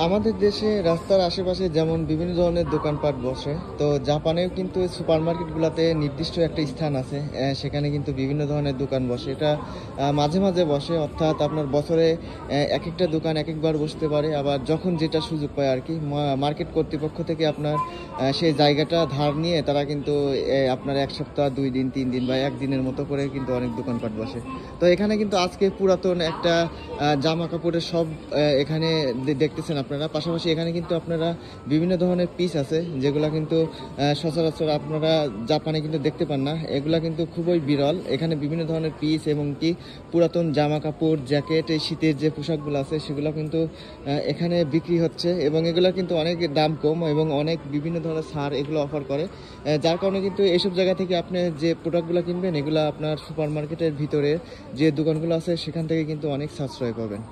আমাদের দেশে রাস্তার আশেপাশে যেমন বিভিন্ন ধরনের দোকানপাট বসে, তো জাপানেও কিন্তু সুপার মার্কেটগুলোতে নির্দিষ্ট একটা স্থান আছে। সেখানে কিন্তু বিভিন্ন ধরনের দোকান বসে। এটা মাঝে মাঝে বসে, অর্থাৎ আপনার বছরে এক একটা দোকান এক একবার বসতে পারে। আবার যখন যেটা সুযোগ পায় আর কি, মার্কেট কর্তৃপক্ষ থেকে আপনার সেই জায়গাটা ধার নিয়ে তারা কিন্তু আপনার এক সপ্তাহ 2 দিন 3 দিন বা একদিনের মতো করে কিন্তু অনেক দোকানপাট বসে। তো এখানে কিন্তু আজকে পুরাতন একটা জামা কাপড়ের সব এখানে দেখতেছেন আপনারা। পাশাপাশি এখানে কিন্তু আপনারা বিভিন্ন ধরনের পিস আছে, যেগুলা কিন্তু সচরাচর আপনারা জাপানে কিন্তু দেখতে পান না। এগুলা কিন্তু খুবই বিরল। এখানে বিভিন্ন ধরনের পিস এবং কি পুরাতন জামা কাপড়, জ্যাকেট, এই শীতের যে পোশাকগুলো আছে সেগুলো কিন্তু এখানে বিক্রি হচ্ছে, এবং এগুলা কিন্তু অনেক দাম কম এবং অনেক বিভিন্ন ধরনের ছাড় এগুলো অফার করে। যার কারণে কিন্তু এইসব জায়গা থেকে আপনি যে প্রোডাক্টগুলো কিনবেন, এগুলো আপনার সুপার মার্কেটের ভিতরে যে দোকানগুলো আছে সেখান থেকে কিন্তু অনেক সাশ্রয় পাবেন।